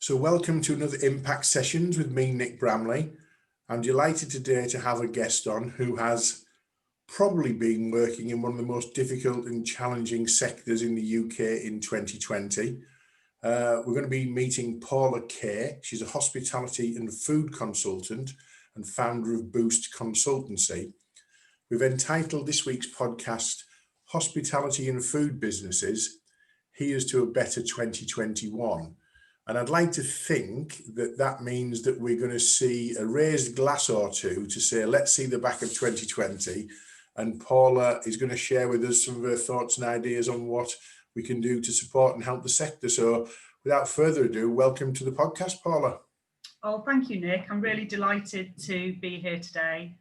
So welcome to another Impact Sessions with me, Nick Bramley. I'm delighted today to have a guest on who has probably been working in one of the most difficult and challenging sectors in the UK in 2020. We're going to be meeting Paula Kaye. She's a hospitality and food consultant and founder of Boost Consultancy. We've entitled this week's podcast, Hospitality and Food Businesses, Here's to a Better 2021. And I'd like to think that that means that we're going to see a raised glass or two to say, let's see the back of 2020. And Paula is going to share with us some of her thoughts and ideas on what we can do to support and help the sector. So without further ado, welcome to the podcast, Paula. Oh, thank you, Nick. I'm really delighted to be here today.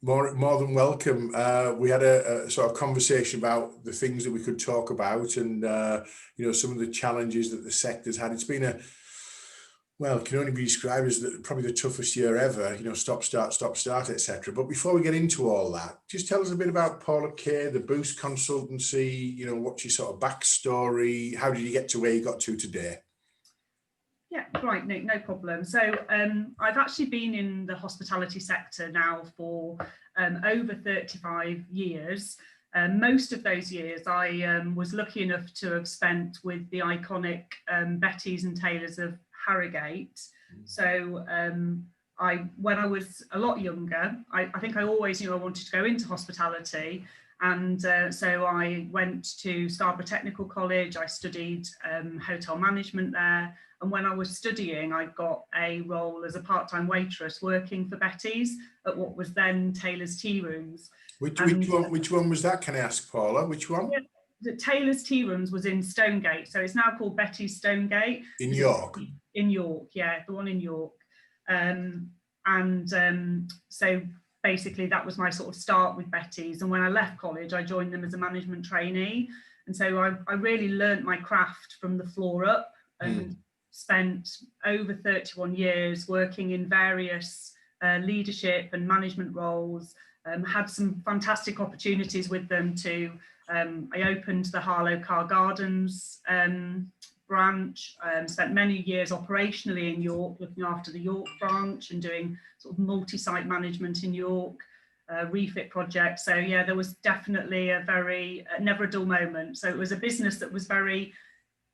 More than welcome. We had a sort of conversation about the things that we could talk about and, some of the challenges that the sector's had. It's been it can only be described as probably the toughest year ever, stop, start, etc. But before we get into all that, just tell us a bit about Paula Kaye, the Boost Consultancy, what's your sort of backstory? How did you get to where you got to today? Yeah, right, Nick, no problem. So I've actually been in the hospitality sector now for over 35 years. Most of those years I was lucky enough to have spent with the iconic Betty's and Taylors of Harrogate. So when I was a lot younger, I think I always knew I wanted to go into hospitality. And so I went to Scarborough Technical College. I studied hotel management there. And when I was studying, I got a role as a part-time waitress working for Betty's at what was then Taylor's Tea Rooms. Which one was that? Can I ask, Paula? Which one? Yeah, the Taylor's Tea Rooms was in Stonegate. So it's now called Betty's Stonegate. In York? In York, yeah, the one in York. So basically that was my sort of start with Betty's. And when I left college, I joined them as a management trainee. And so I really learnt my craft from the floor up and spent over 31 years working in various leadership and management roles. Had some fantastic opportunities with them too. I opened the Harlow Car Gardens branch, spent many years operationally in York, looking after the York branch and doing sort of multi-site management in York, refit projects. So yeah, there was definitely a very, never a dull moment. So it was a business that was very,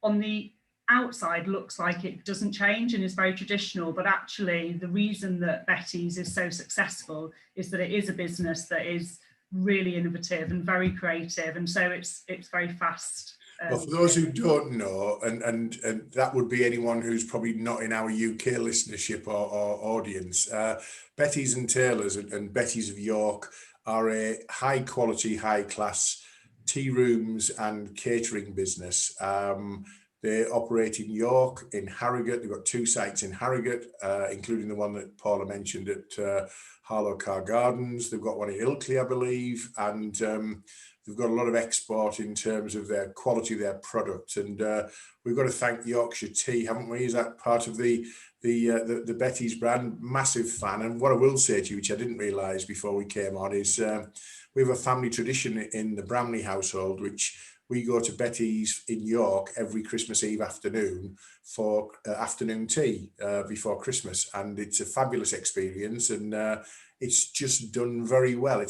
on the outside looks like it doesn't change and is very traditional, but actually the reason that Betty's is so successful is that it is a business that is really innovative and very creative, and so it's very fast. Well, for those who don't know, and that would be anyone who's probably not in our UK listenership or audience, Betty's and Taylors and Betty's of York are a high quality, high class tea rooms and catering business. They operate in York, in Harrogate. They've got 2 sites in Harrogate, including the one that Paula mentioned at Harlow Car Gardens. They've got one in Ilkley, I believe, and they've got a lot of export in terms of their quality of their product. And we've got to thank Yorkshire Tea, haven't we? Is that part of the Betty's brand? Massive fan. And what I will say to you, which I didn't realise before we came on, is we have a family tradition in the Bramley household, which we go to Betty's in York every Christmas Eve afternoon for afternoon tea before Christmas, and it's a fabulous experience, and it's just done very well.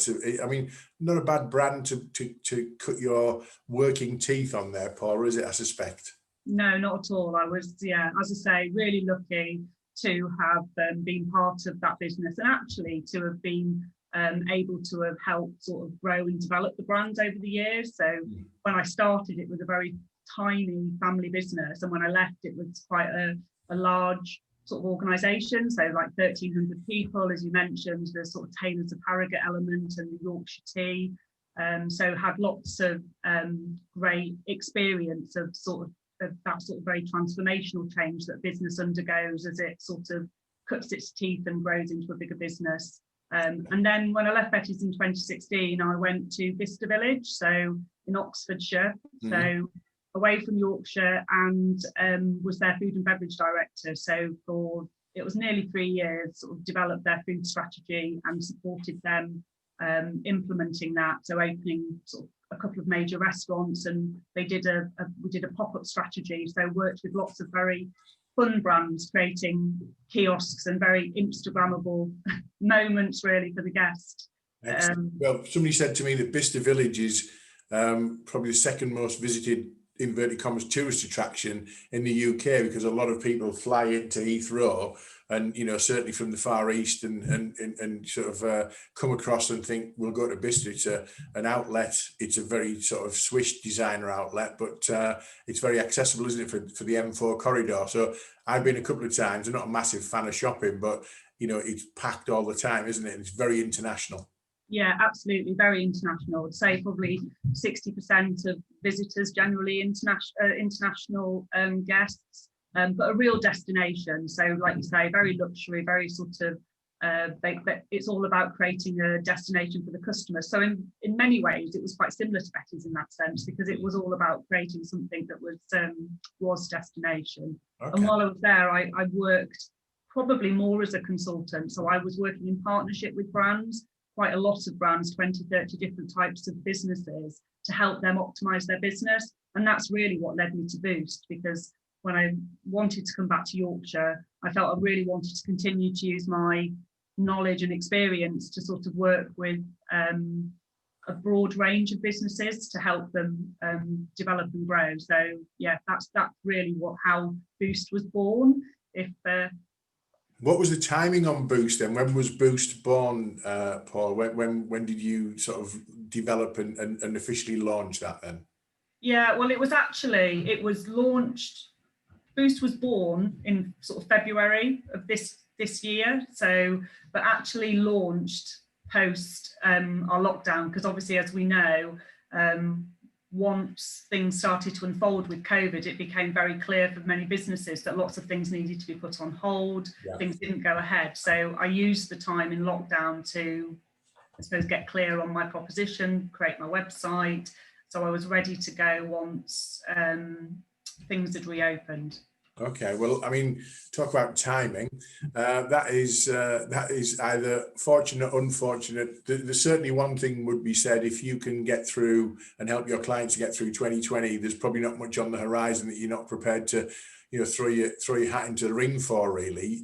Not a bad brand to cut your working teeth on there, Paula, is it? I suspect. No, not at all. I was, as I say, really lucky to have been part of that business, and actually to have been able to have helped sort of grow and develop the brand over the years. So when I started, it was a very tiny family business, and when I left, it was quite a large sort of organisation. So like 1,300 people, as you mentioned, the sort of Taylors of Harrogate element and the Yorkshire Tea. So had lots of great experience of that sort of very transformational change that business undergoes as it sort of cuts its teeth and grows into a bigger business. And then when I left Betty's in 2016, I went to Vista Village, so in Oxfordshire, so away from Yorkshire, and was their food and beverage director. So it was nearly 3 years, sort of developed their food strategy and supported them implementing that. So opening sort of a couple of major restaurants, and we did a pop-up strategy. So worked with lots of very fun brands creating kiosks and very Instagrammable moments really for the guest. Well, somebody said to me that Vista Village is probably the second most visited inverted commas tourist attraction in the UK, because a lot of people fly into Heathrow and, you know, certainly from the Far East and sort of come across and think we'll go to Vista. It's an outlet. It's a very sort of Swiss designer outlet, but it's very accessible, isn't it, for the M4 corridor? So I've been a couple of times. I'm not a massive fan of shopping, but, you know, it's packed all the time, isn't it? And it's very international. Yeah, absolutely, very international. I'd say probably 60% of visitors generally international guests, but a real destination. So, like you say, very luxury, very sort of. It's all about creating a destination for the customer. So, in many ways, it was quite similar to Betty's in that sense, because it was all about creating something that was destination. Okay. And while I was there, I worked probably more as a consultant. So I was working in partnership with brands. Quite a lot of brands, 20, 30 different types of businesses, to help them optimize their business. And that's really what led me to Boost, because when I wanted to come back to Yorkshire, I felt I really wanted to continue to use my knowledge and experience to sort of work with a broad range of businesses to help them develop and grow. So yeah, that's really how Boost was born. What was the timing on Boost then? When was Boost born, Paul? When did you sort of develop and officially launch that then? Yeah, well, it was launched. Boost was born in sort of February of this year. So, but actually launched post our lockdown, because obviously, as we know, once things started to unfold with COVID, it became very clear for many businesses that lots of things needed to be put on hold. Yeah. Things didn't go ahead. So I used the time in lockdown to, I suppose, get clear on my proposition, create my website. So I was ready to go once things had reopened. Okay, well, I mean, talk about timing. That is either fortunate or unfortunate. There's certainly one thing would be said: if you can get through and help your clients to get through 2020, there's probably not much on the horizon that you're not prepared to, you know, throw your hat into the ring for, really.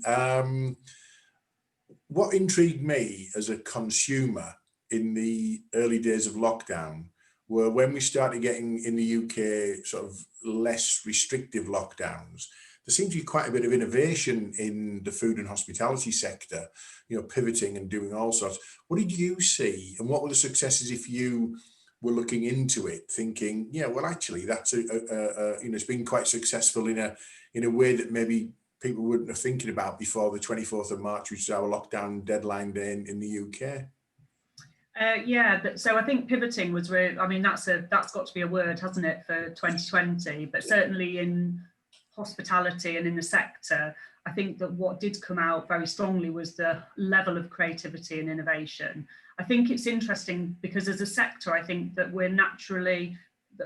What intrigued me as a consumer in the early days of lockdown were when we started getting in the UK sort of less restrictive lockdowns. There seemed to be quite a bit of innovation in the food and hospitality sector, you know, pivoting and doing all sorts. What did you see, and what were the successes if you were looking into it, thinking, yeah, well, actually, that's you know, it's been quite successful in a way that maybe people wouldn't have thinking about before the 24th of March, which is our lockdown deadline day in the UK. Yeah, so I think pivoting was really, I mean, that's got to be a word, hasn't it, for 2020, but certainly in hospitality and in the sector, I think that what did come out very strongly was the level of creativity and innovation. I think it's interesting because as a sector, I think that we're naturally,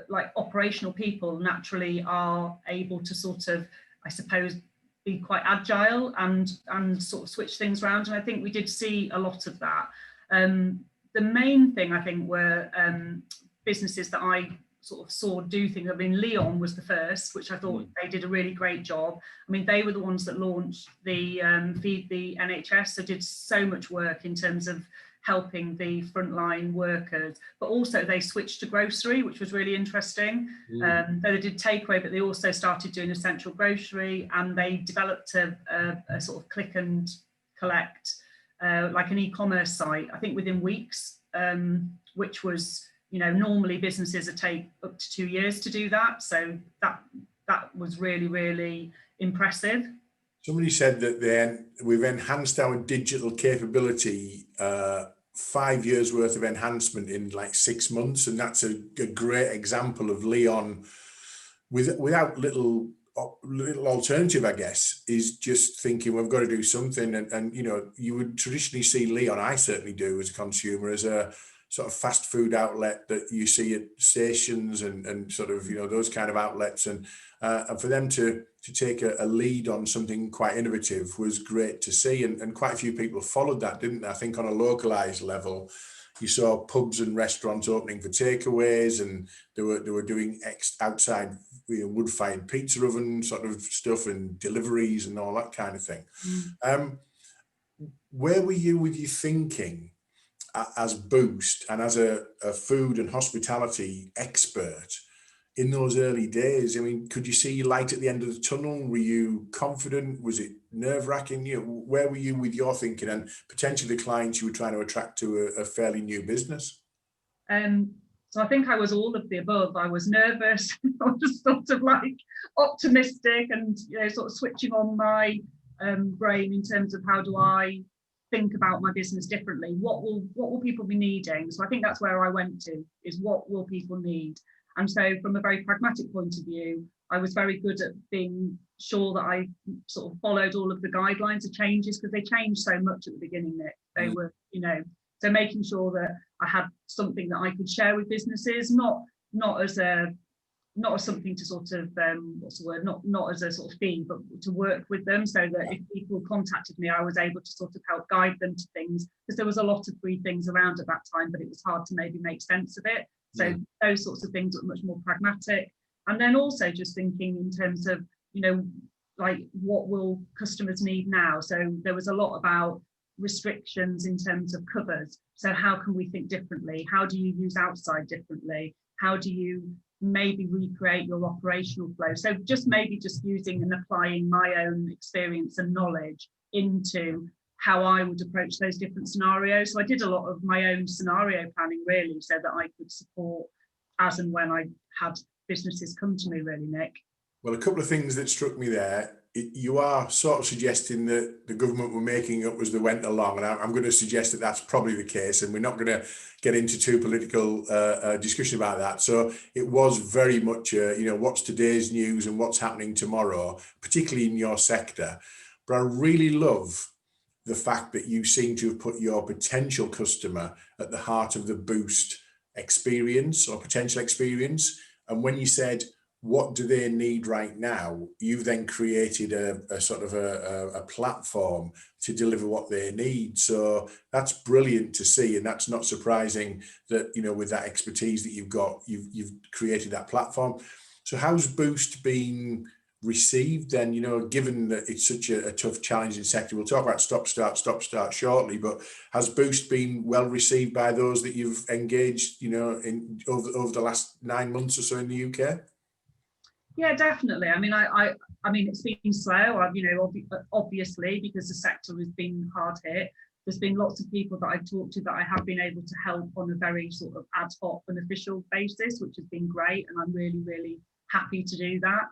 like operational people naturally are able to sort of, I suppose, be quite agile and sort of switch things around. And I think we did see a lot of that. The main thing I think were businesses that I sort of saw do things. I mean, Leon was the first, which I thought they did a really great job. I mean, they were the ones that launched the Feed the NHS, so did so much work in terms of helping the frontline workers, but also they switched to grocery, which was really interesting. They did takeaway, but they also started doing essential grocery, and they developed a sort of click and collect, like an e-commerce site, I think within weeks, which was, you know, normally businesses take up to 2 years to do that. So that was really, really impressive. Somebody said that we've enhanced our digital capability, 5 years worth of enhancement in like 6 months. And that's a great example of Leon without little alternative, I guess, is just thinking we've got to do something. And you know, you would traditionally see Leon, I certainly do as a consumer, as a sort of fast food outlet that you see at stations and sort of, you know, those kind of outlets. And for them to take a lead on something quite innovative was great to see. And quite a few people followed that, didn't they? I think on a localized level, you saw pubs and restaurants opening for takeaways, and they were doing outside, wood-fired pizza oven sort of stuff and deliveries and all that kind of thing. Where were you with your thinking as Boost and as a food and hospitality expert in those early days? I mean, could you see light at the end of the tunnel? Were you confident? Was it nerve-wracking? Where were you with your thinking and potentially the clients you were trying to attract to a fairly new business? So I think I was all of the above. I was nervous. I was sort of like optimistic, and sort of switching on my brain in terms of how do I think about my business differently. What will people be needing? So I think that's where I went to, is what will people need? And so from a very pragmatic point of view, I was very good at being sure that I sort of followed all of the guidelines of changes, because they changed so much at the beginning, Nick. They were, so making sure that I had something that I could share with businesses, not as something to sort of not as a sort of fee, but to work with them, so that if people contacted me, I was able to sort of help guide them to things, because there was a lot of free things around at that time, but it was hard to maybe make sense of it. So those sorts of things were much more pragmatic. And then also just thinking in terms of, like, what will customers need now? So there was a lot about restrictions in terms of covers. So how can we think differently? How do you use outside differently? How do you maybe recreate your operational flow? So just using and applying my own experience and knowledge into how I would approach those different scenarios. So I did a lot of my own scenario planning, really, so that I could support as and when I had businesses come to me, really, Nick. Well, a couple of things that struck me there. You are sort of suggesting that the government were making up as they went along, and I'm going to suggest that that's probably the case, and we're not going to get into too political discussion about that. So it was very much, what's today's news and what's happening tomorrow, particularly in your sector. But I really love the fact that you seem to have put your potential customer at the heart of the Boost experience or potential experience. And when you said, what do they need right now? You've then created a sort of a platform to deliver what they need. So that's brilliant to see. And that's not surprising that, with that expertise that you've got, you've created that platform. So how's Boost been received then, given that it's such a tough, challenging sector? We'll talk about stop start shortly, but has Boost been well received by those that you've engaged, in over the last 9 months or so in the UK? Yeah, definitely. I mean, it's been slow, obviously, because the sector has been hard hit. There's been lots of people that I've talked to that I have been able to help on a very sort of ad hoc and official basis, which has been great. And I'm really, really happy to do that.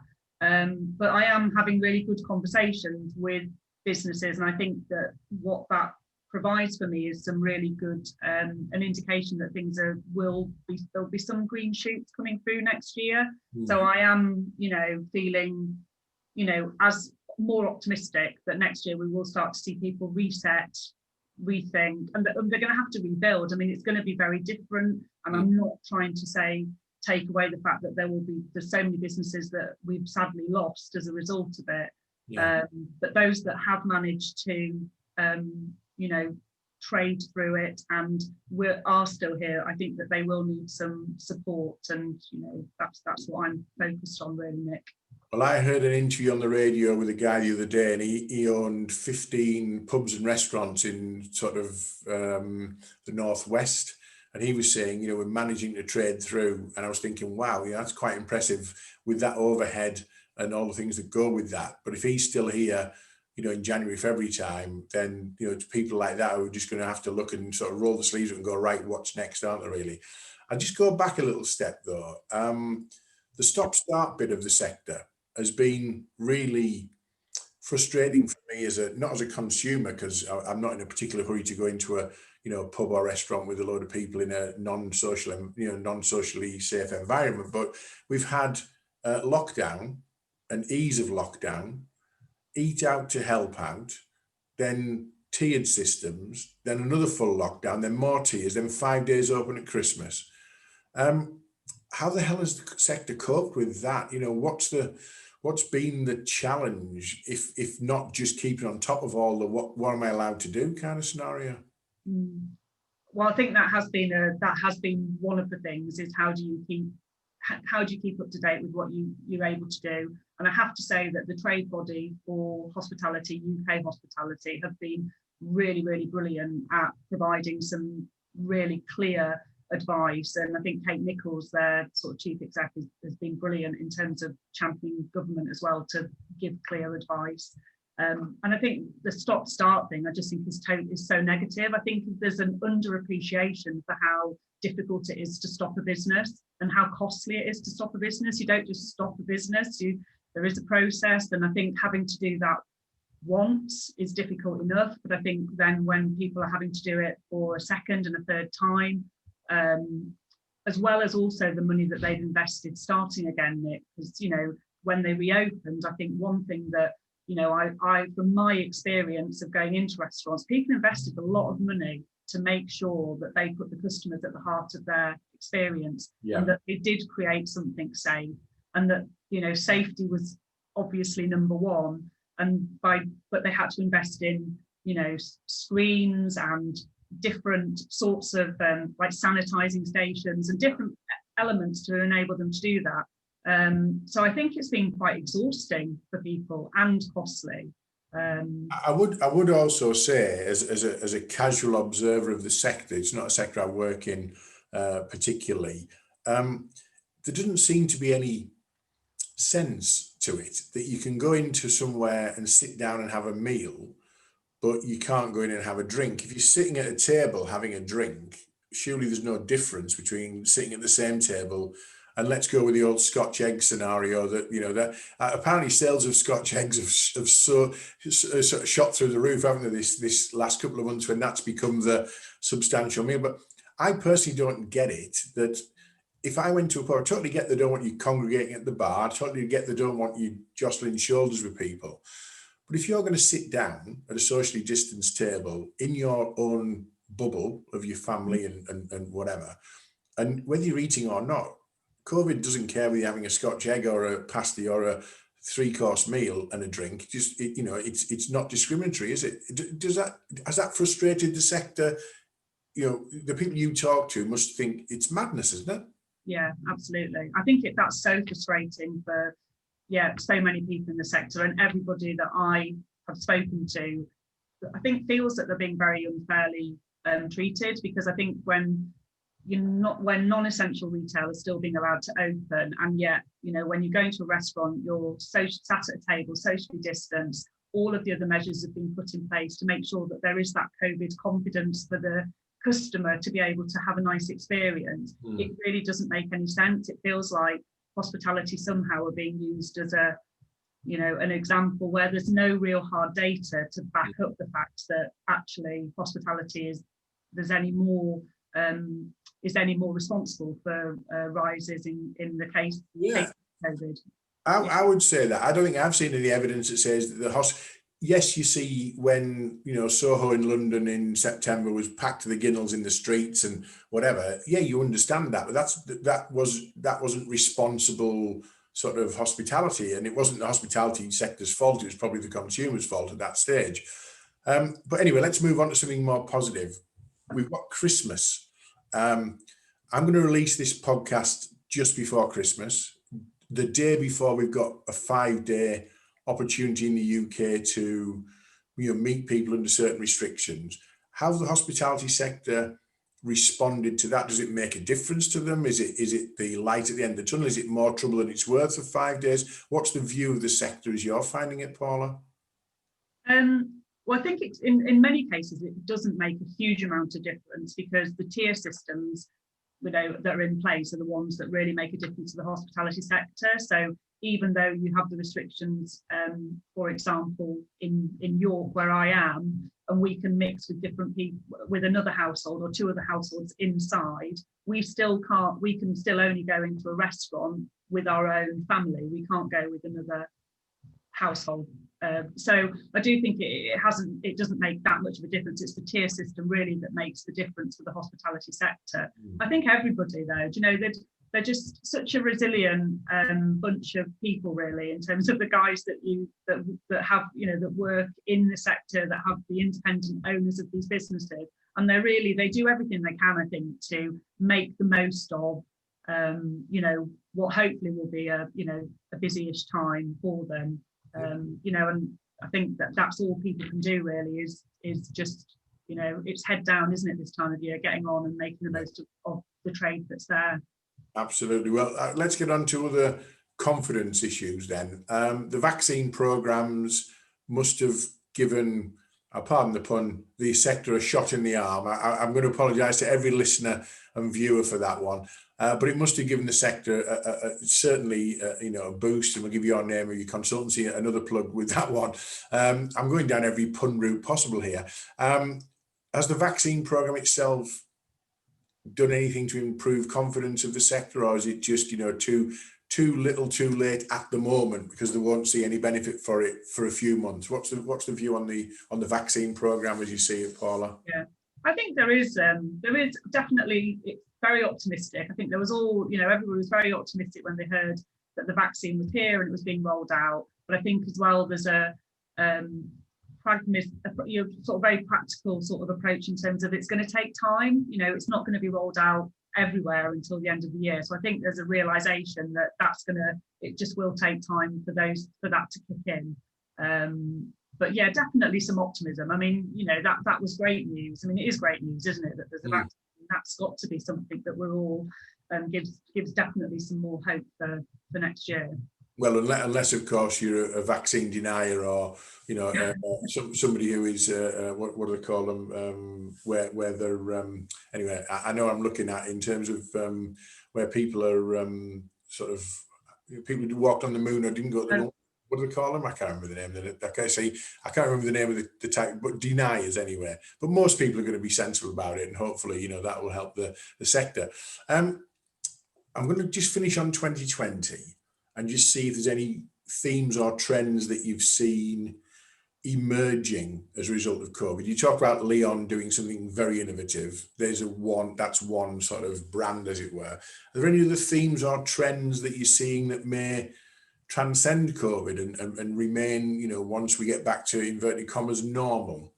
But I am having really good conversations with businesses. And I think that what that provides for me is some really good, an indication that there'll be some green shoots coming through next year. So I am, feeling, as more optimistic that next year we will start to see people reset, rethink, and they're going to have to rebuild. I mean, it's going to be very different. And I'm not trying to take away the fact that there's so many businesses that we've sadly lost as a result of it. But those that have managed to, trade through it and are still here, I think that they will need some support, and that's what I'm focused on, really, Nick. Well, I heard an interview on the radio with a guy the other day, and he owned 15 pubs and restaurants in sort of the northwest, and he was saying, we're managing to trade through, and I was thinking, wow, that's quite impressive with that overhead and all the things that go with that. But if he's still here, in January, February time, then, it's people like that who are just going to have to look and sort of roll the sleeves up and go, right, what's next, aren't they, really? I'll just go back a little step, though. The stop-start bit of the sector has been really frustrating for me not as a consumer, because I'm not in a particular hurry to go into a pub or restaurant with a load of people in a non-socially safe environment. But we've had lockdown, an ease of lockdown, eat out to help out, then tiered systems, then another full lockdown, then more tiers, then 5 days open at Christmas. How the hell has the sector coped with that? What's been the challenge, if not just keeping on top of all the what am I allowed to do kind of scenario? well, I think that has been one of the things, is how do you keep up to date with what you're able to do. And I have to say that the trade body for hospitality, UK Hospitality, have been really, really brilliant at providing some really clear advice. And I think Kate Nichols, their sort of chief exec, has been brilliant in terms of championing government as well to give clear advice. And I think the stop-start thing, I just think is so negative. I think there's an underappreciation for how difficult it is to stop a business and how costly it is to stop a business. You don't just stop a business, there is a process. And I think having to do that once is difficult enough. But I think then when people are having to do it for a second and a third time, as well as also the money that they've invested starting again, Nick, because, when they reopened, I think one thing that, I from my experience of going into restaurants, people invested a lot of money to make sure that they put the customers at the heart of their experience, and that they did create something safe, and that, safety was obviously number one. But they had to invest in, screens and different sorts of like sanitizing stations and different elements to enable them to do that. So I think it's been quite exhausting for people and costly. I would also say, as a casual observer of the sector, it's not a sector I work in particularly, there doesn't seem to be any sense to it that you can go into somewhere and sit down and have a meal, but you can't go in and have a drink. If you're sitting at a table having a drink, surely there's no difference between sitting at the same table. And let's go with the old Scotch egg scenario that, that apparently sales of Scotch eggs have sort of shot through the roof, haven't they, this last couple of months, when that's become the substantial meal. But I personally don't get it, that if I went to a pub, I totally get they don't want you congregating at the bar, I totally get they don't want you jostling shoulders with people. But if you're going to sit down at a socially distanced table in your own bubble of your family and whatever, and whether you're eating or not, COVID doesn't care whether you're having a Scotch egg or a pasty or a 3-course meal and a drink. Just it's not discriminatory, is it? Has that frustrated the sector? The people you talk to must think it's madness, isn't it? Yeah, absolutely. I think that's so frustrating for so many people in the sector, and everybody that I have spoken to, I think, feels that they're being very unfairly treated, because I think when non-essential retail is still being allowed to open, and yet, when you go into a restaurant, you're sat at a table, socially distanced, all of the other measures have been put in place to make sure that there is that COVID confidence for the customer to be able to have a nice experience. It really doesn't make any sense. It feels like hospitality somehow are being used as an example where there's no real hard data to back up the fact that actually hospitality is any more responsible for rises in the case of COVID. I would say that. I don't think I've seen any evidence that says that yes, you see when, Soho in London in September was packed to the ginnels in the streets and whatever. Yeah, you understand that, but that wasn't responsible sort of hospitality, and it wasn't the hospitality sector's fault. It was probably the consumer's fault at that stage. But anyway, let's move on to something more positive. We've got Christmas. I'm going to release this podcast just before Christmas, the day before we've got a 5-day opportunity in the UK to meet people under certain restrictions. How has the hospitality sector responded to that? Does it make a difference to them? Is it the light at the end of the tunnel? Is it more trouble than it's worth for 5 days? What's the view of the sector as you're finding it, Paula? Well, I think it's in many cases it doesn't make a huge amount of difference, because the tier systems that are in place are the ones that really make a difference to the hospitality sector. So even though you have the restrictions, for example, in York, where I am, and we can mix with different people, with another household or 2 other households inside, we can still only go into a restaurant with our own family. We can't go with another household. So I do think it doesn't make that much of a difference. It's the tier system really that makes the difference for the hospitality sector. I think everybody though, they're just such a resilient bunch of people, really, in terms of the guys that have, you know, that work in the sector, that have the independent owners of these businesses, and they do everything they can, I think, to make the most of you know, what hopefully will be a busy-ish time for them. You know, and I think that's all people can do, really, is just, you know, it's head down, isn't it, this time of year, getting on and making the most of the trade that's there. Absolutely. Well, let's get on to other confidence issues then. The vaccine programs must have given, pardon the pun, the sector a shot in the arm. I'm going to apologise to every listener and viewer for that one, but it must have given the sector certainly you know, a boost. And we'll give you your name of your consultancy, another plug with that one. I'm going down every pun route possible here. Has the vaccine program itself done anything to improve confidence of the sector, or is it just, you know, too little too late at the moment, because they won't see any benefit for it for a few months? What's the view on the vaccine program as you see it, Paula? Yeah, I think there is definitely, it's very optimistic. I think there was all, you know, everyone was very optimistic when they heard that the vaccine was here and it was being rolled out. But I think as well there's a sort of very practical sort of approach in terms of it's going to take time. You know, it's not going to be rolled out everywhere until the end of the year. So I think there's a realization that it just will take time for that to kick in. But yeah, definitely some optimism. I mean, you know, that was great news. I mean, it is great news, isn't it, that there's a vaccine? That's got to be something that we're all gives definitely some more hope for next year. Well, unless of course you're a vaccine denier, or, you know, somebody who is what do they call them, where they're anyway, I know I'm looking at in terms of where people are sort of people who walked on the moon or didn't go to the moon. What do they call them? I can't remember the name of it. I can't remember the name of the type, but deniers anyway. But most people are going to be sensible about it, and hopefully, you know, that will help the sector. I'm going to just finish on 2020 and just see if there's any themes or trends that you've seen emerging as a result of COVID. You talk about Leon doing something very innovative. That's one sort of brand, as it were. Are there any other themes or trends that you're seeing that may transcend COVID and remain, you know, once we get back to inverted commas normal?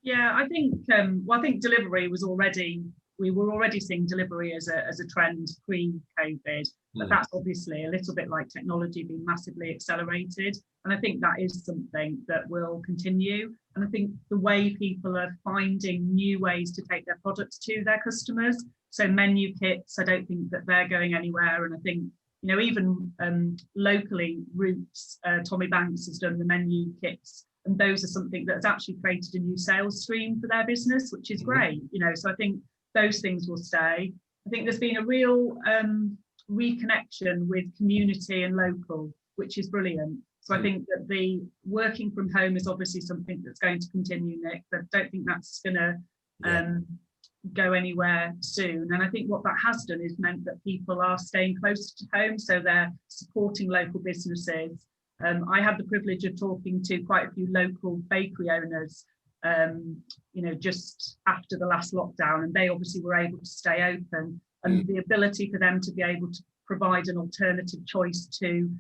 Yeah, I think I think delivery we were already seeing delivery as a trend pre-COVID, but that's obviously a little bit like technology being massively accelerated. And I think that is something that will continue. And I think the way people are finding new ways to take their products to their customers. So menu kits, I don't think that they're going anywhere. And I think, you know, even locally, Roots, Tommy Banks has done the menu kits. And those are something that's actually created a new sales stream for their business, which is great. You know, so I think those things will stay. I think there's been a real reconnection with community and local, which is brilliant. So I think that the working from home is obviously something that's going to continue, Nick, but I don't think that's going to go anywhere soon. And I think what that has done is meant that people are staying closer to home, so they're supporting local businesses. I had the privilege of talking to quite a few local bakery owners you know, just after the last lockdown, and they obviously were able to stay open, and the ability for them to be able to provide an alternative choice to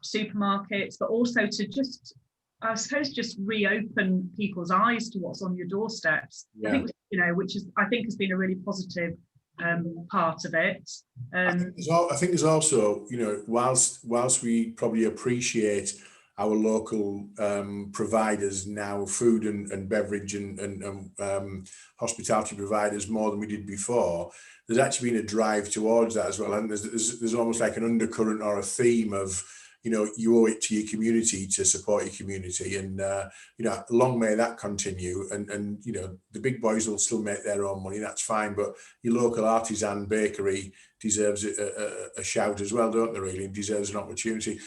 supermarkets, but also to just, I suppose, just reopen people's eyes to what's on your doorsteps. I think, you know, which is, I think, has been a really positive part of it. I think there's also, you know, whilst we probably appreciate our local providers now, food and beverage and hospitality providers, more than we did before, there's actually been a drive towards that as well. And there's almost like an undercurrent or a theme of, you know, you owe it to your community to support your community, and you know, long may that continue. And you know, the big boys will still make their own money, that's fine, but your local artisan bakery deserves a shout as well, don't they? Really, and deserves an opportunity.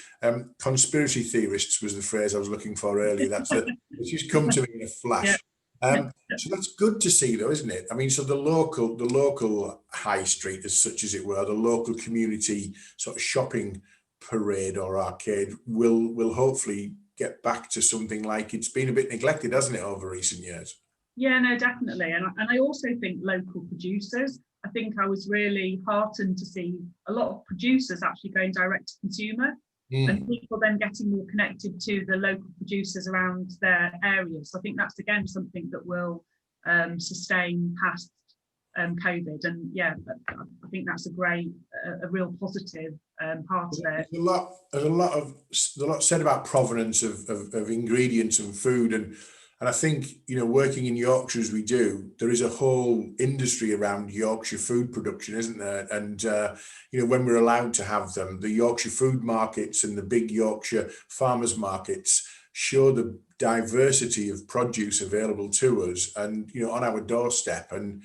Conspiracy theorists was the phrase I was looking for earlier. It's just come to me in a flash. So that's good to see, though, isn't it? I mean, so the local high street, as such as it were, the local community sort of shopping parade or arcade will hopefully get back to something like it's been a bit neglected, hasn't it, over recent years? Yeah, no, definitely. And I also think local producers, I think I was really heartened to see a lot of producers actually going direct to consumer, and people then getting more connected to the local producers around their areas. So I think that's again something that will sustain past COVID, and yeah, I think that's a real positive part of it. There's a lot said about provenance of ingredients and food, and I think, you know, working in Yorkshire as we do, there is a whole industry around Yorkshire food production, isn't there? And you know, when we're allowed to have them, the Yorkshire food markets and the big Yorkshire farmers markets show the diversity of produce available to us, and you know, on our doorstep. And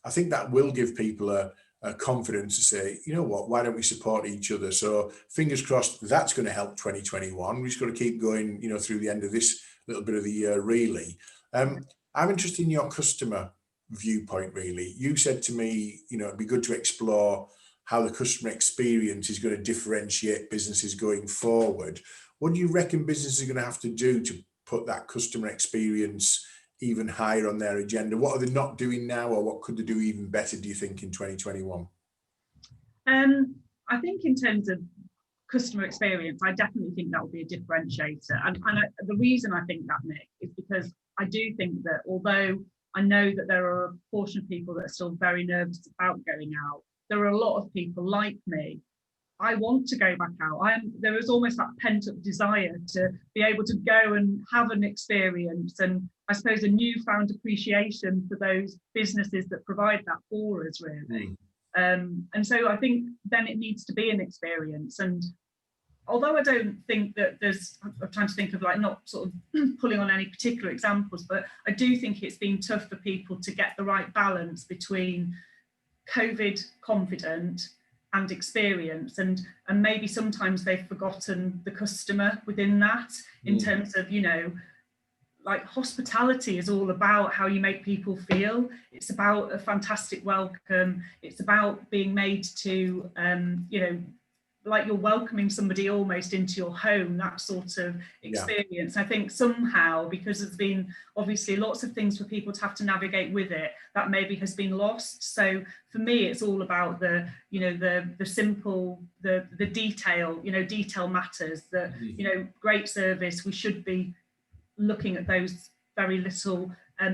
I think that will give people a confidence to say, you know what, why don't we support each other? So fingers crossed that's going to help 2021. We just got to keep going, you know, through the end of this little bit of the year, really. I'm interested in your customer viewpoint, really. You said to me, you know, it'd be good to explore how the customer experience is going to differentiate businesses going forward. What do you reckon businesses are going to have to do to put that customer experience even higher on their agenda? What are they not doing now, or what could they do even better, do you think, in 2021? I think in terms of customer experience, I definitely think that will be a differentiator. And the reason I think that, Nick, is because I do think that although I know that there are a portion of people that are still very nervous about going out, there are a lot of people like me. I want to go back out. There is almost that pent-up desire to be able to go and have an experience, and I suppose a newfound appreciation for those businesses that provide that for us, really. And so I think then it needs to be an experience. And although I don't think that I'm trying to think of like not sort of pulling on any particular examples, but I do think it's been tough for people to get the right balance between COVID confident and experience, and maybe sometimes they've forgotten the customer within that, in terms of, you know, like hospitality is all about how you make people feel. It's about a fantastic welcome. It's about being made to, you know, like you're welcoming somebody almost into your home, that sort of experience. I think somehow, because there's been obviously lots of things for people to have to navigate with it, that maybe has been lost. So for me, it's all about the, you know, the simple, the detail, you know, detail matters, that, you know, great service, we should be looking at those very little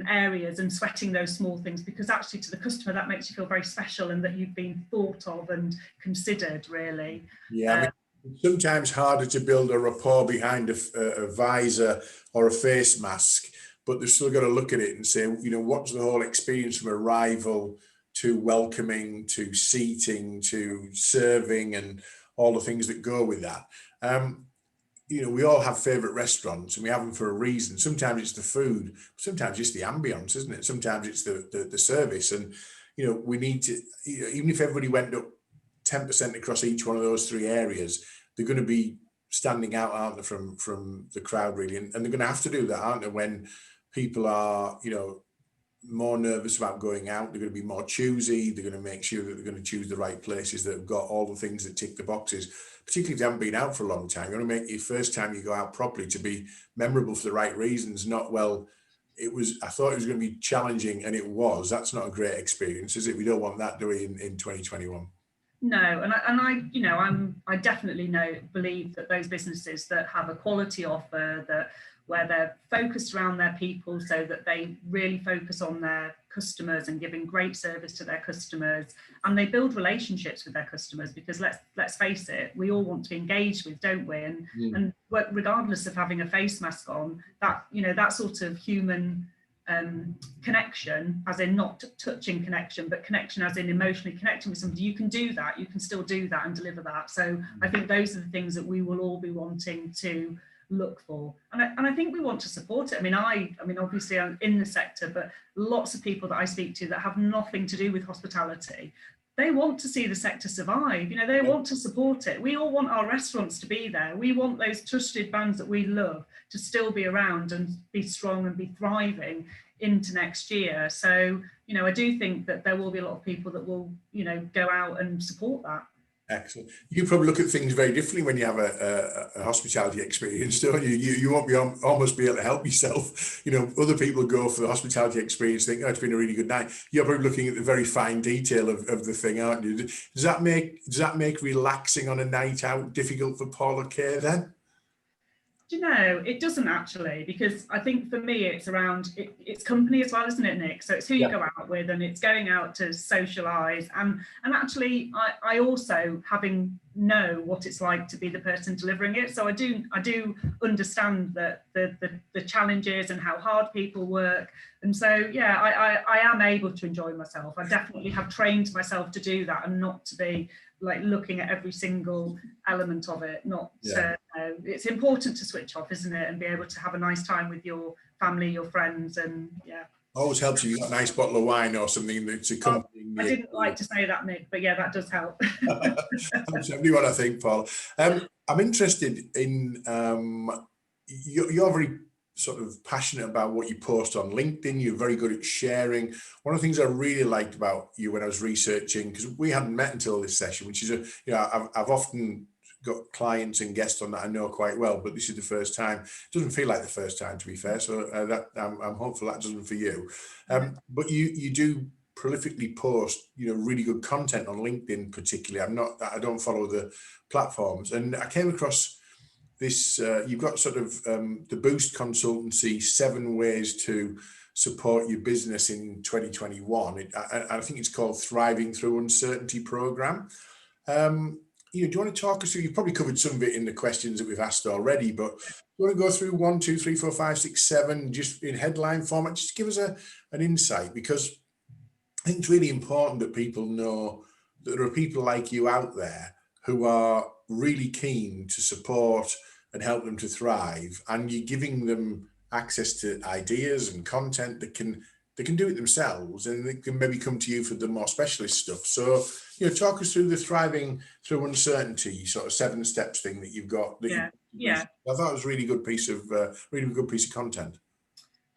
areas and sweating those small things, because actually to the customer that makes you feel very special and that you've been thought of and considered, really. Yeah, I mean, it's sometimes harder to build a rapport behind a visor or a face mask, but they've still got to look at it and say, you know, what's the whole experience from arrival to welcoming to seating to serving and all the things that go with that. You know, we all have favorite restaurants, and we have them for a reason. Sometimes it's the food, sometimes it's the ambience, isn't it? Sometimes it's the service. And, you know, we need to, you know, even if everybody went up 10% across each one of those three areas, they're going to be standing out, aren't they, from the crowd, really? And they're going to have to do that, aren't they, when people are, you know, more nervous about going out. They're going to be more choosy. They're going to make sure that they're going to choose the right places that have got all the things that tick the boxes, particularly if you haven't been out for a long time. You want to make your first time you go out properly to be memorable for the right reasons, not, well, I thought it was going to be challenging, and it was. That's not a great experience, is it? We don't want that, do we, in 2021? No, and I, you know, I definitely believe that those businesses that have a quality offer, that where they're focused around their people, so that they really focus on their customers and giving great service to their customers, and they build relationships with their customers, because let's face it, we all want to be engaged with, don't we? And regardless of having a face mask on, that, you know, that sort of human connection, as in not touching connection, but connection as in emotionally connecting with somebody, you can do that, you can still do that and deliver that. So I think those are the things that we will all be wanting to look for, and I think we want to support it. I mean obviously I'm in the sector, but lots of people that I speak to that have nothing to do with hospitality, they want to see the sector survive. You know, they want to support it. We all want our restaurants to be there. We want those trusted brands that we love to still be around and be strong and be thriving into next year. So, you know, I do think that there will be a lot of people that will, you know, go out and support that. Excellent. You probably look at things very differently when you have a hospitality experience, don't you? You won't be almost be able to help yourself. You know, other people go for the hospitality experience, think, oh, it's been a really good night. You're probably looking at the very fine detail of the thing, aren't you? Does that make relaxing on a night out difficult for Paula Kaye then? Do you know, it doesn't actually, because I think for me it's around it's company as well, isn't it, Nick? So it's who you go out with, and it's going out to socialise, and actually I also know what it's like to be the person delivering it. So I do understand that the challenges and how hard people work, and so yeah, I am able to enjoy myself. I definitely have trained myself to do that and not to be like looking at every single element of it. It's important to switch off, isn't it, and be able to have a nice time with your family, your friends, and yeah. Always helps if you've got a nice bottle of wine or something that's accompanying. I didn't like to say that, Nick, but yeah, that does help. That's certainly what I think, Paul. I'm interested in you're very sort of passionate about what you post on LinkedIn. You're very good at sharing. One of the things I really liked about you when I was researching, because we hadn't met until this session, which is I've often got clients and guests on that I know quite well, but this is the first time. It doesn't feel like the first time, to be fair. So I'm hopeful that doesn't for you. But you do prolifically post, really good content on LinkedIn, particularly. I don't follow the platforms, and I came across this. You've got sort of the Boost Consultancy 7 ways to support your business in 2021. I think it's called Thriving Through Uncertainty program. Do you want to talk us through? You've probably covered some of it in the questions that we've asked already, but do you want to go through 1, 2, 3, 4, 5, 6, 7, just in headline format? Just give us an insight, because I think it's really important that people know that there are people like you out there who are really keen to support and help them to thrive, and you're giving them access to ideas and content that can do it themselves, and they can maybe come to you for the more specialist stuff. So, talk us through the Thriving Through Uncertainty sort of 7 steps thing that you've got. I thought it was a really good piece of content.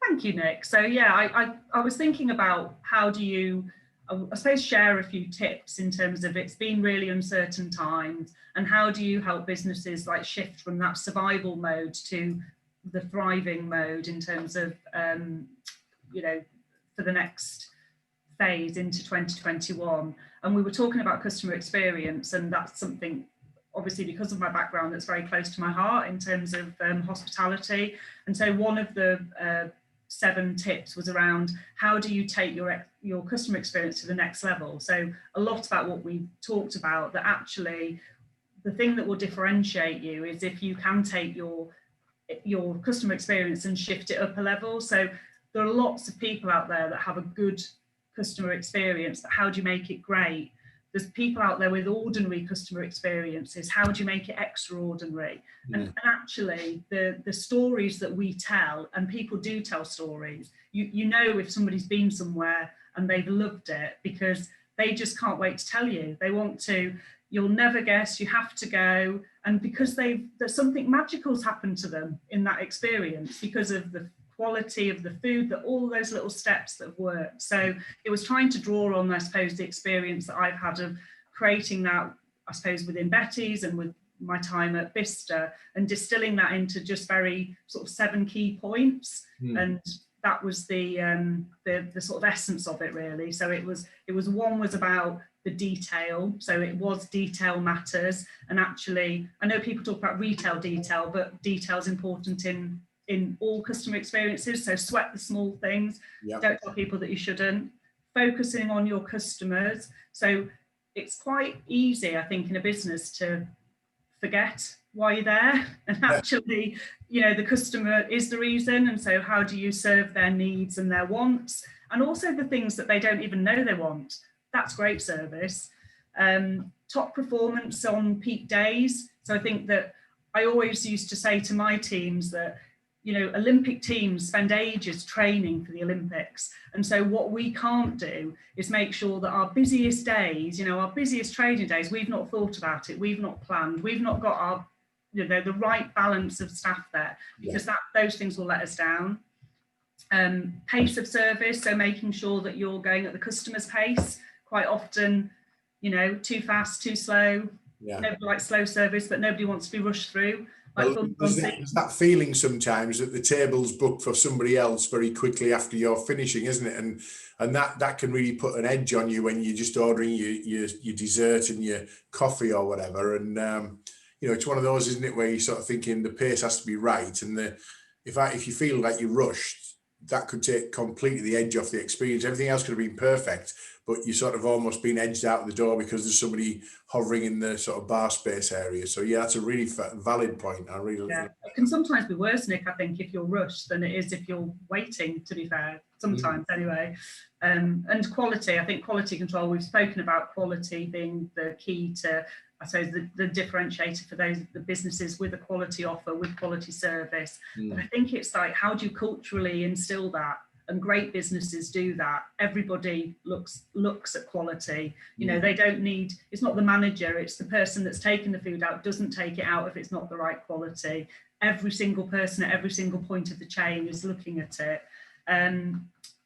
Thank you, Nick. So yeah, I was thinking about how do you, I suppose, share a few tips in terms of it's been really uncertain times, and how do you help businesses like shift from that survival mode to the thriving mode in terms of for the next phase into 2021. And we were talking about customer experience, and that's something, obviously, because of my background, that's very close to my heart in terms of hospitality. And so one of the 7 tips was around how do you take your customer experience to the next level. So a lot about what we talked about, that actually the thing that will differentiate you is if you can take your customer experience and shift it up a level. So there are lots of people out there that have a good customer experience, but how do you make it great? There's people out there with ordinary customer experiences. How do you make it extraordinary? And actually, the stories that we tell, and people do tell stories, you know if somebody's been somewhere and they've loved it, because they just can't wait to tell you. They want to, you'll never guess, you have to go. And because there's something magical's happened to them in that experience because of the quality of the food, that all those little steps that have worked. So it was trying to draw on, I suppose, the experience that I've had of creating that, I suppose, within Betty's and with my time at Vista, and distilling that into just very sort of 7 key points. And that was the sort of essence of it, really. So it was one was about the detail. So it was detail matters. And actually, I know people talk about retail detail, but detail is important in all customer experiences. So sweat the small things. Don't tell people that you shouldn't. Focusing on your customers. So it's quite easy, I think, in a business to forget why you're there, and actually, the customer is the reason. And so how do you serve their needs and their wants, and also the things that they don't even know they want? That's great service. Top performance on peak days. So I think that I always used to say to my teams that Olympic teams spend ages training for the Olympics. And so what we can't do is make sure that our busiest days, our busiest trading days, we've not thought about it, we've not planned, we've not got our, the right balance of staff there, because those things will let us down. Pace of service, so making sure that you're going at the customer's pace. Quite often, you know, too fast, too slow. Yeah. Nobody likes slow service, but nobody wants to be rushed through. Like Well, there's that feeling sometimes that the table's booked for somebody else very quickly after you're finishing, isn't it? And that can really put an edge on you when you're just ordering your dessert and your coffee or whatever. And you know, it's one of those, isn't it, where you're sort of thinking the pace has to be right, and if you feel like you're rushed, that could take completely the edge off the experience. Everything else could have been perfect, but you sort of almost been edged out the door because there's somebody hovering in the sort of bar space area. So yeah, that's a really valid point. I really, yeah, it can sometimes be worse, Nick, I think, if you're rushed than it is if you're waiting, to be fair, sometimes anyway. And quality, I think quality control, we've spoken about quality being the key to, I suppose, the differentiator for the businesses with a quality offer, with quality service. But I think it's like, how do you culturally instill that? And great businesses do that. Everybody looks at quality. You know, they don't need, it's not the manager, it's the person that's taking the food out, doesn't take it out if it's not the right quality. Every single person at every single point of the chain is looking at it.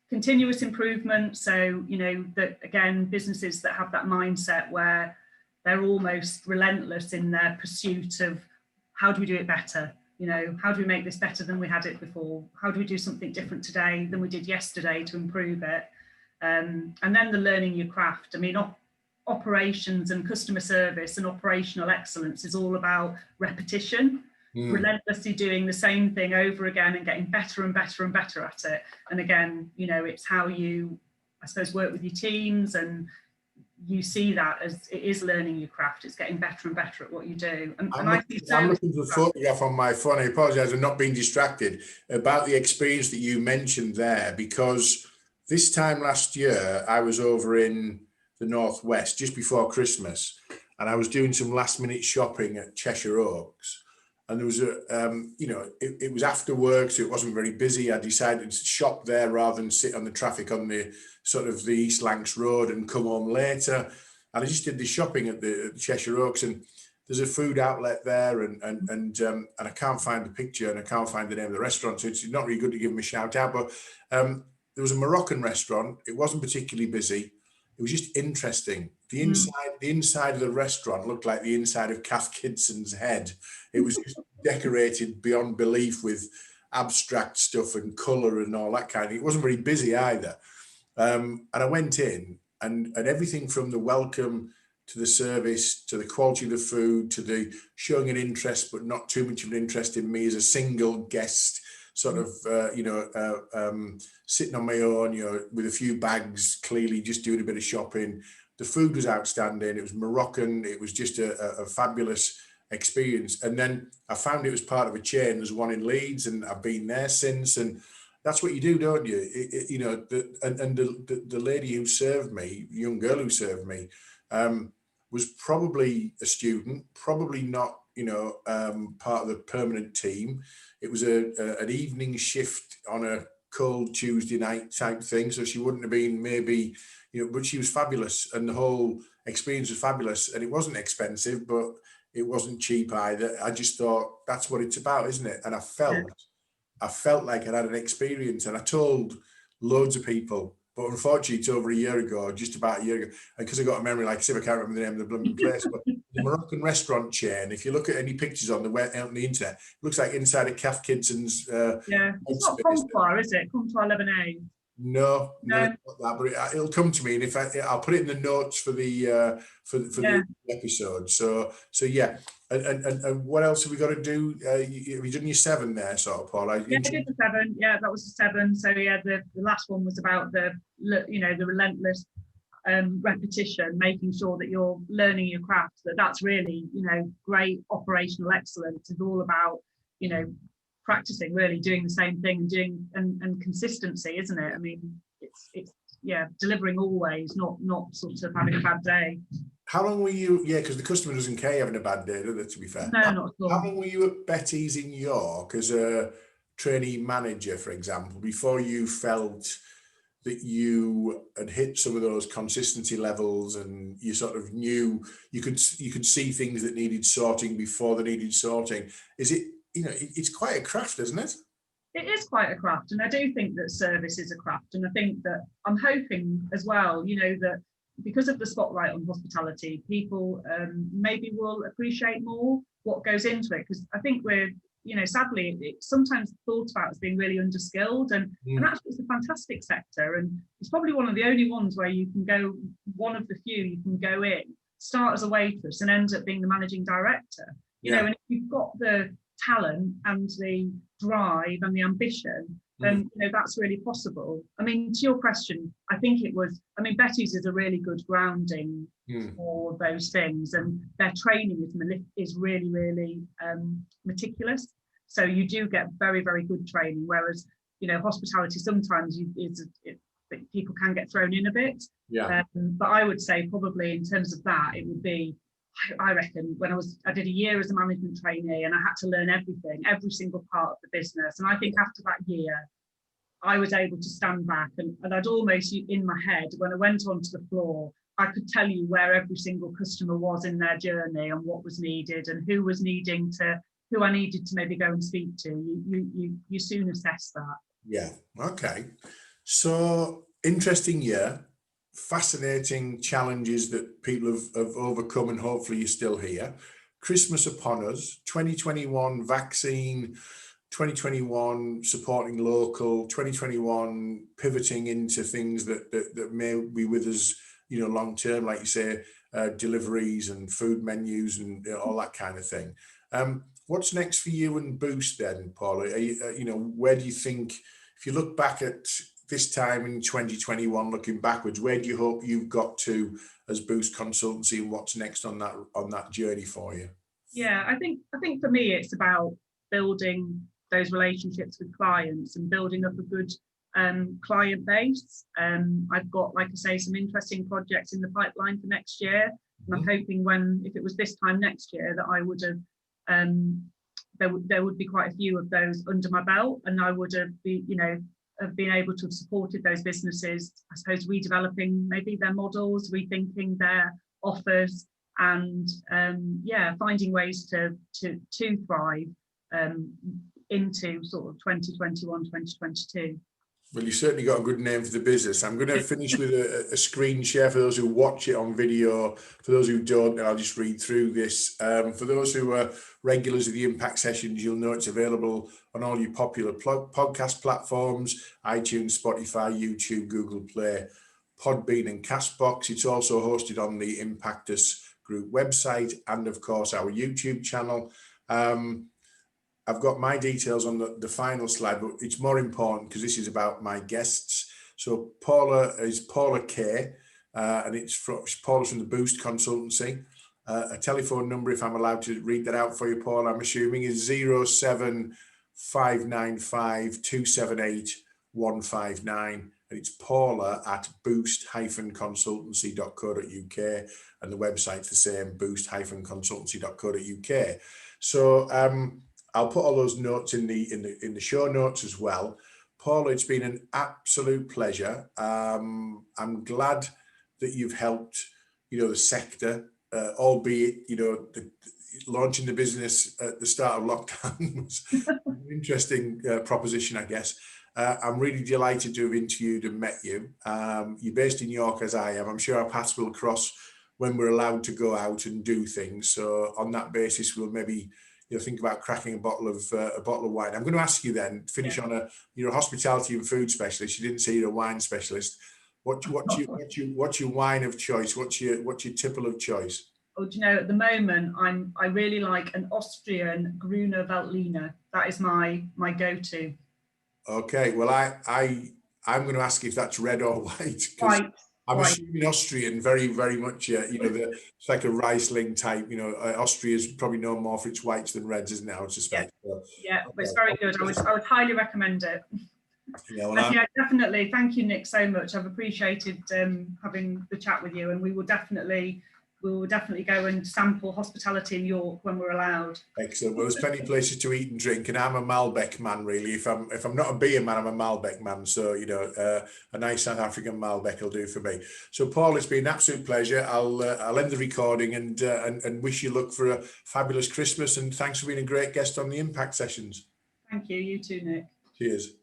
Continuous improvement. So, you know, that again, businesses that have that mindset where they're almost relentless in their pursuit of how do we do it better? You know, how do we make this better than we had it before? How do we do something different today than we did yesterday to improve it? And then the learning your craft. I mean, operations and customer service and operational excellence is all about repetition, relentlessly doing the same thing over again and getting better and better and better at it. And again, you know, it's how you, I suppose, work with your teams, and you see that as it is learning your craft. It's getting better and better at what you do. And I'm looking for a photograph on my phone. I apologize, I'm not being distracted about the experience that you mentioned there, because this time last year I was over in the Northwest just before Christmas, and I was doing some last minute shopping at Cheshire Oaks. And there was you know, it was after work, so it wasn't very busy. I decided to shop there rather than sit on the traffic on the sort of the East Lancs Road and come home later. And I just did the shopping at the Cheshire Oaks, and there's a food outlet there, and I can't find the picture and I can't find the name of the restaurant, so it's not really good to give them a shout out. But there was a Moroccan restaurant. It wasn't particularly busy. It was just interesting. The inside of the restaurant looked like the inside of Kath Kidson's head. It was just decorated beyond belief with abstract stuff and colour and all that kind of thing. It wasn't very busy either. And I went in, and everything from the welcome to the service to the quality of the food to the showing an interest but not too much of an interest in me as a single guest, sort of sitting on my own, you know, with a few bags, clearly just doing a bit of shopping. The food was outstanding. It was Moroccan. It was just a fabulous experience. And then I found it was part of a chain. There's one in Leeds, and I've been there since. And that's what you do, don't you? You know, the lady who served me, the young girl who served me, was probably a student, probably not, you know, part of the permanent team. It was an evening shift on a cold Tuesday night type thing, so she wouldn't have been maybe, you know, but she was fabulous, and the whole experience was fabulous, and it wasn't expensive, but it wasn't cheap either. I just thought that's what it's about, isn't it? And I felt like I had an experience, and I told loads of people, but unfortunately it's over a year ago, just about a year ago, and because I got a memory like as if I can't remember the name of the blooming place. But the Moroccan restaurant chain, if you look at any pictures on the internet, it looks like inside of Kath Kidson's yeah, it's not Comptoir, is it? Comptoir Lebanese. No, it's not that, but it'll come to me, and if I'll put it in the notes for the the episode. So yeah, and what else have we got to do? Have you done your 7 there, sort of, Paul? Yeah, I did the 7. Yeah, that was the 7. So yeah, the last one was about the, you know, the relentless repetition, making sure that you're learning your craft. That's really, you know, great operational excellence is all about, you know, practicing, really doing the same thing and doing and consistency, isn't it? I mean, it's yeah, delivering always, not sort of having a bad day. How long were you? Yeah, because the customer doesn't care having a bad day, does it? To be fair, no, not at all. How long were you at Betty's in York as a trainee manager, for example, before you felt that you had hit some of those consistency levels, and you sort of knew you could see things that needed sorting before they needed sorting? Is it, you know, it's quite a craft, isn't it? It is quite a craft, and I do think that service is a craft, and I think that I'm hoping as well, you know, that because of the spotlight on hospitality, people maybe will appreciate more what goes into it, because I think we're, you know, sadly, it's sometimes thought about as being really underskilled, and actually it's a fantastic sector, and it's probably one of the only ones where you can go, one of the few you can go in, start as a waitress and end up being the managing director. You know, and if you've got the talent and the drive and the ambition, then you know that's really possible. I mean, to your question, I think it was, I mean, Betty's is a really good grounding for those things, and their training is really, really meticulous. So you do get very, very good training, whereas, you know, hospitality sometimes people can get thrown in a bit. But I would say probably in terms of that, it would be, I reckon, when I did a year as a management trainee, and I had to learn everything, every single part of the business. And I think after that year, I was able to stand back and I'd almost, in my head, when I went onto the floor, I could tell you where every single customer was in their journey and what was needed and who I needed to maybe go and speak to. You soon assess that. Yeah. Okay. So interesting year. Fascinating challenges that people have overcome, and hopefully you're still here. Christmas upon us, 2021 vaccine, 2021 supporting local, 2021 pivoting into things that may be with us, you know, long term, like you say, deliveries and food menus and all that kind of thing. What's next for you and Boost then, Paula? You know, where do you think, if you look back at this time in 2021, looking backwards, where do you hope you've got to as Boost Consultancy, and what's next on that journey for you? Yeah, I think for me it's about building those relationships with clients and building up a good client base. I've got, like I say, some interesting projects in the pipeline for next year, and I'm hoping if it was this time next year, that I would have there would be quite a few of those under my belt, and I would have been able to have supported those businesses, I suppose, redeveloping maybe their models, rethinking their offers, and finding ways to thrive into sort of 2021, 2022. Well, you certainly got a good name for the business. I'm going to finish with a screen share for those who watch it on video. For those who don't, I'll just read through this. For those who are regulars of the Impact Sessions, you'll know it's available on all your popular podcast platforms: iTunes, Spotify, YouTube, Google Play, Podbean and Castbox. It's also hosted on the IMPACTUS Group website and, of course, our YouTube channel. I've got my details on the final slide, but it's more important because this is about my guests. So Paula is Paula Kaye, and Paula's from the Boost Consultancy. A telephone number, if I'm allowed to read that out for you, Paula, I'm assuming, is 07595 278 159. And it's Paula at boost-consultancy.co.uk, and the website's the same, boost-consultancy.co.uk. So I'll put all those notes in the show notes as well. Paula, it's been an absolute pleasure. I'm glad that you've helped, you know, the sector, albeit, you know, launching the business at the start of lockdown was an interesting proposition, I guess. I'm really delighted to have interviewed and met you. You're based in York, as I am. I'm sure our paths will cross when we're allowed to go out and do things. So on that basis, we'll maybe, you know, think about cracking a bottle of wine. I'm going to ask you then, finish on you're a hospitality and food specialist. You didn't say you're a wine specialist. What's your wine of choice? What's your tipple of choice? Oh, do you know, at the moment, I really like an Austrian Gruner Veltliner. That is my go-to. Okay, well, I'm going to ask if that's red or white, because I'm assuming Austrian, very, very much, you know, it's like a Riesling type, you know, Austria is probably known more for its whites than reds, isn't it, I would suspect. Yeah, but it's very good. I would highly recommend it. Yeah, definitely. Thank you, Nick, so much. I've appreciated having the chat with you, and we will definitely go and sample hospitality in York when we're allowed. Excellent. Well, there's plenty of places to eat and drink, and I'm a Malbec man, really. If I'm not a beer man, I'm a Malbec man. So, you know, a nice South African Malbec will do for me. So, Paul, it's been an absolute pleasure. I'll end the recording and wish you luck for a fabulous Christmas. And thanks for being a great guest on the Impact Sessions. Thank you. You too, Nick. Cheers.